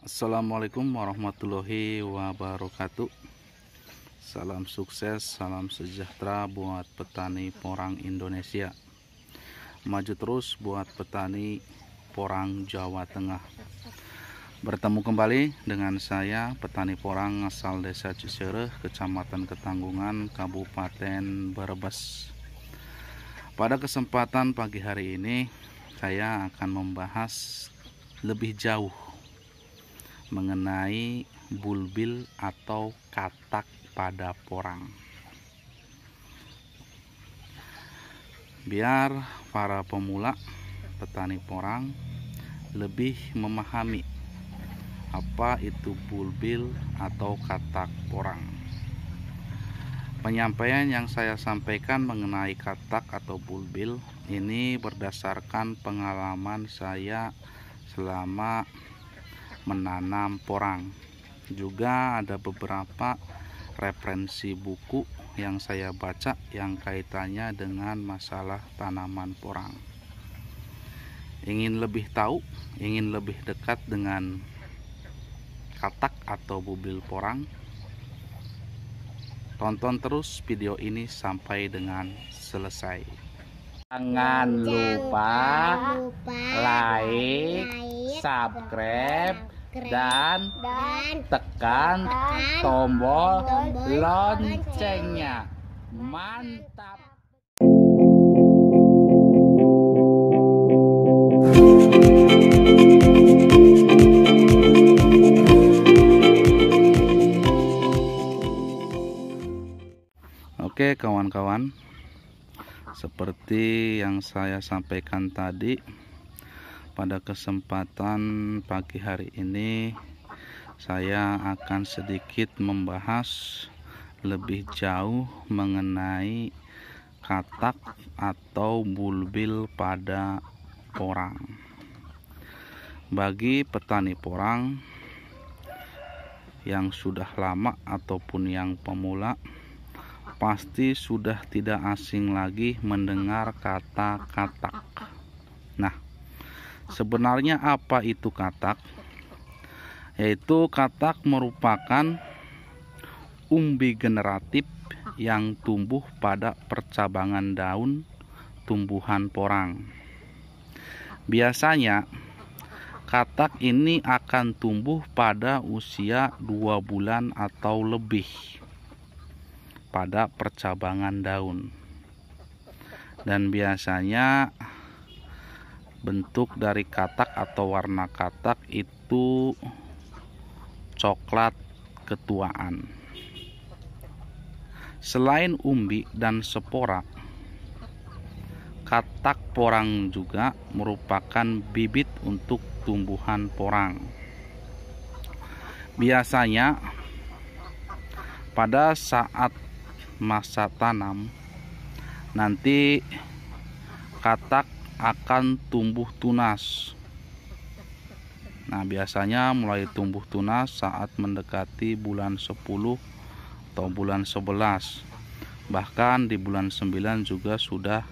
Assalamualaikum warahmatullahi wabarakatuh. Salam sukses, salam sejahtera buat petani porang Indonesia. Maju terus buat petani porang Jawa Tengah. Bertemu kembali dengan saya, petani porang asal Desa Cisereh, Kecamatan Ketanggungan, Kabupaten Brebes. Pada kesempatan pagi hari ini, saya akan membahas lebih jauh mengenai bulbil atau katak pada porang. Biar para pemula petani porang lebih memahami apa itu bulbil atau katak porang. Penyampaian yang saya sampaikan mengenai katak atau bulbil ini berdasarkan pengalaman saya selama menanam porang. Juga ada beberapa referensi buku yang saya baca yang kaitannya dengan masalah tanaman porang. Ingin lebih tahu, ingin lebih dekat dengan katak atau bulbil porang? Tonton terus video ini sampai dengan selesai. Jangan lupa like, subscribe, dan tekan tombol loncengnya. Mantap. Oke kawan-kawan, seperti yang saya sampaikan tadi, pada kesempatan pagi hari ini saya akan sedikit membahas lebih jauh mengenai katak atau bulbil pada porang. Bagi petani porang yang sudah lama ataupun yang pemula, pasti sudah tidak asing lagi mendengar kata katak. Nah, sebenarnya apa itu katak? Yaitu katak merupakan umbi generatif yang tumbuh pada percabangan daun tumbuhan porang. Biasanya katak ini akan tumbuh pada usia 2 bulan atau lebih pada percabangan daun. Dan biasanya bentuk dari katak atau warna katak itu coklat ketuaan. Selain umbi dan spora, katak porang juga merupakan bibit untuk tumbuhan porang. Biasanya pada saat masa tanam nanti katak akan tumbuh tunas. Nah, biasanya mulai tumbuh tunas saat mendekati bulan 10 atau bulan 11. Bahkan di bulan 9 juga sudah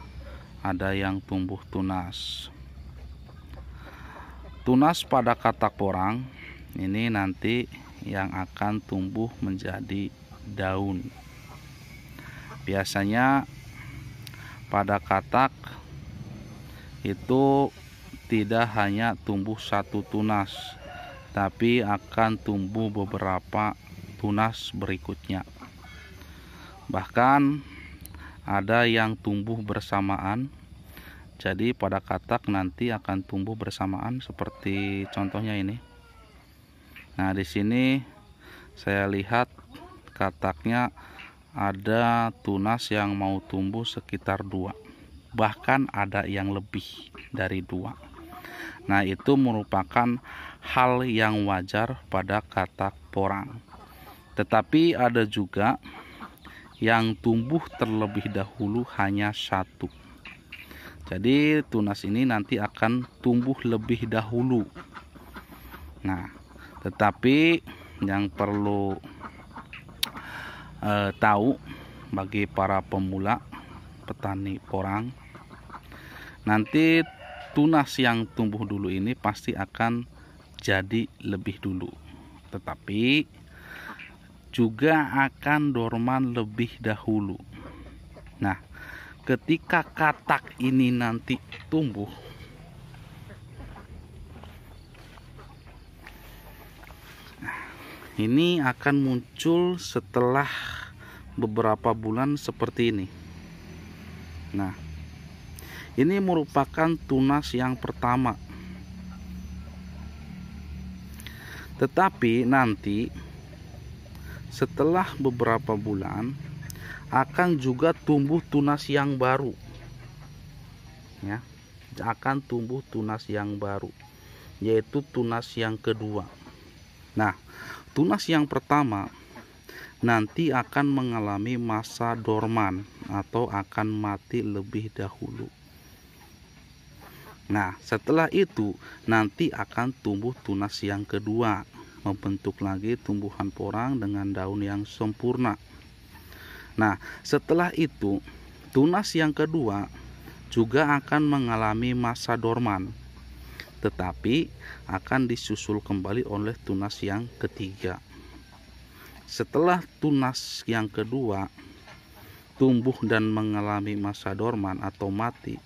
ada yang tumbuh tunas. Tunas pada katak porang ini nanti yang akan tumbuh menjadi daun. Biasanya pada katak itu tidak hanya tumbuh satu tunas, tapi akan tumbuh beberapa tunas berikutnya. Bahkan ada yang tumbuh bersamaan. Jadi pada katak nanti akan tumbuh bersamaan seperti contohnya ini. Nah, di sini saya lihat kataknya ada tunas yang mau tumbuh sekitar 2. Bahkan ada yang lebih dari 2. Nah, itu merupakan hal yang wajar pada katak porang. Tetapi ada juga yang tumbuh terlebih dahulu hanya 1. Jadi tunas ini nanti akan tumbuh lebih dahulu. Nah, tetapi yang perlu tahu bagi para pemula petani porang, nanti tunas yang tumbuh dulu ini pasti akan jadi lebih dulu, tetapi juga akan dorman lebih dahulu. Nah, ketika katak ini nanti tumbuh, ini akan muncul setelah beberapa bulan seperti ini. Nah, ini merupakan tunas yang pertama. Tetapi nanti setelah beberapa bulan akan juga tumbuh tunas yang baru. Ya, akan tumbuh tunas yang baru, yaitu tunas yang kedua. Nah, tunas yang pertama nanti akan mengalami masa dorman atau akan mati lebih dahulu. Nah, setelah itu nanti akan tumbuh tunas yang kedua, membentuk lagi tumbuhan porang dengan daun yang sempurna. Nah, setelah itu tunas yang kedua juga akan mengalami masa dorman, tetapi akan disusul kembali oleh tunas yang ketiga. Setelah tunas yang kedua tumbuh dan mengalami masa dorman atau mati,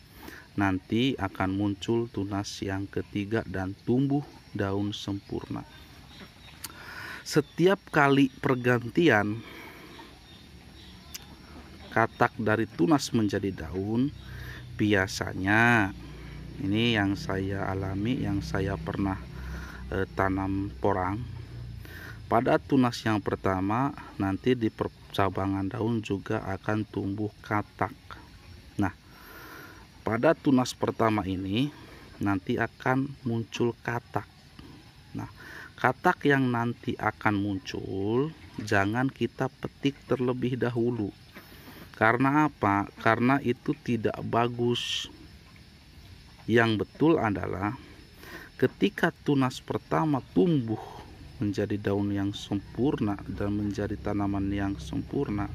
nanti akan muncul tunas yang ketiga dan tumbuh daun sempurna. Setiap kali pergantian katak dari tunas menjadi daun, biasanya ini yang saya alami, yang saya pernah tanam porang. Pada tunas yang pertama nanti di percabangan daun juga akan tumbuh katak. Nah, pada tunas pertama ini nanti akan muncul katak. Nah, katak yang nanti akan muncul jangan kita petik terlebih dahulu. Karena apa? Karena itu tidak bagus. Yang betul adalah ketika tunas pertama tumbuh menjadi daun yang sempurna dan menjadi tanaman yang sempurna,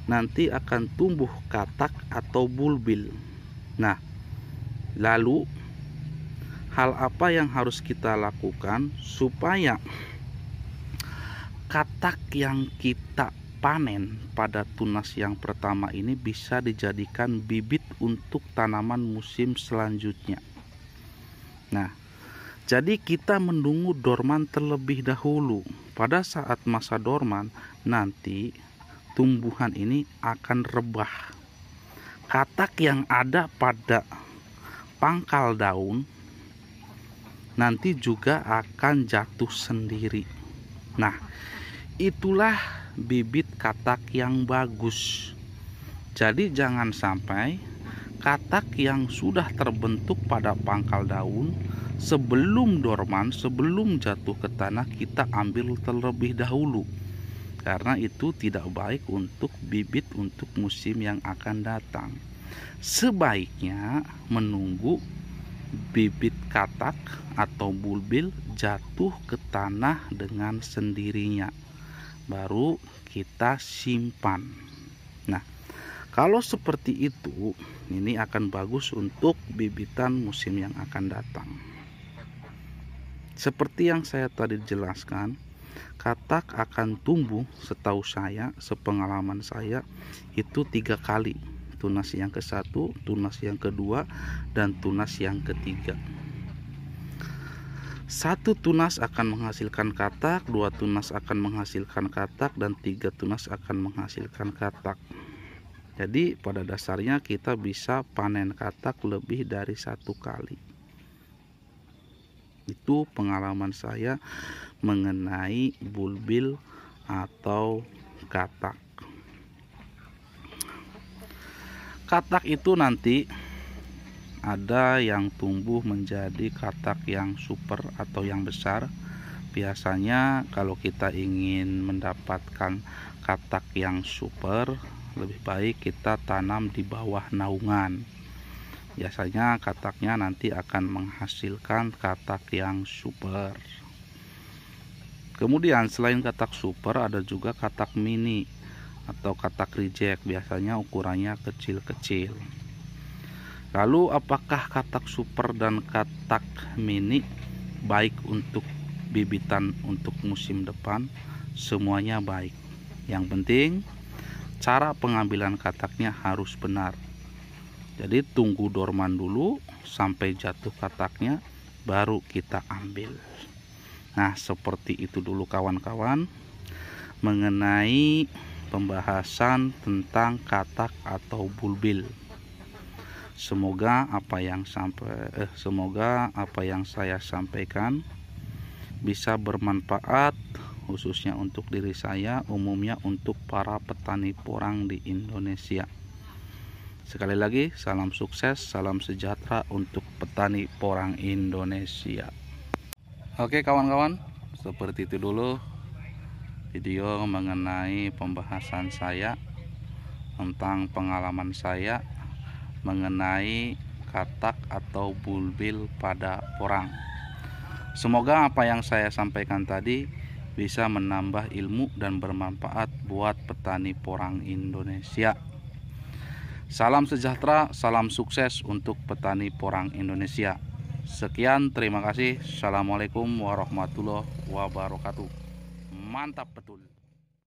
nanti akan tumbuh katak atau bulbil. Nah, lalu hal apa yang harus kita lakukan supaya katak yang kita panen pada tunas yang pertama ini bisa dijadikan bibit untuk tanaman musim selanjutnya? Nah, jadi kita menunggu dorman terlebih dahulu. Pada saat masa dorman nanti tumbuhan ini akan rebah. Katak yang ada pada pangkal daun nanti juga akan jatuh sendiri. Nah, itulah bibit katak yang bagus. Jadi jangan sampai katak yang sudah terbentuk pada pangkal daun sebelum dorman, sebelum jatuh ke tanah kita ambil terlebih dahulu, karena itu tidak baik untuk bibit untuk musim yang akan datang. Sebaiknya menunggu bibit katak atau bulbil jatuh ke tanah dengan sendirinya, baru kita simpan. Nah, kalau seperti itu, ini akan bagus untuk bibitan musim yang akan datang. Seperti yang saya tadi jelaskan, katak akan tumbuh, setahu saya, sepengalaman saya, itu 3 kali. Tunas yang ke-1, tunas yang kedua, dan tunas yang ketiga. 1 tunas akan menghasilkan katak, 2 tunas akan menghasilkan katak, dan 3 tunas akan menghasilkan katak. Jadi pada dasarnya kita bisa panen katak lebih dari 1 kali. Itu pengalaman saya mengenai bulbil atau katak. Katak itu nanti ada yang tumbuh menjadi katak yang super atau yang besar. Biasanya kalau kita ingin mendapatkan katak yang super, lebih baik kita tanam di bawah naungan. Biasanya kataknya nanti akan menghasilkan katak yang super. Kemudian selain katak super ada juga katak mini atau katak reject, biasanya ukurannya kecil-kecil. Lalu apakah katak super dan katak mini baik untuk bibitan untuk musim depan, semuanya baik. Yang penting cara pengambilan kataknya harus benar. Jadi tunggu dorman dulu sampai jatuh kataknya, baru kita ambil. Nah, seperti itu dulu kawan-kawan mengenai pembahasan tentang katak atau bulbil. Semoga apa yang saya sampaikan bisa bermanfaat, khususnya untuk diri saya, umumnya untuk para petani porang di Indonesia. Sekali lagi, salam sukses, salam sejahtera untuk petani porang Indonesia. Oke kawan-kawan, seperti itu dulu video mengenai pembahasan saya tentang pengalaman saya mengenai katak atau bulbil pada porang. Semoga apa yang saya sampaikan tadi bisa menambah ilmu dan bermanfaat buat petani porang Indonesia. Salam sejahtera, salam sukses untuk petani porang Indonesia. Sekian, terima kasih. Assalamualaikum warahmatullahi wabarakatuh. Mantap betul.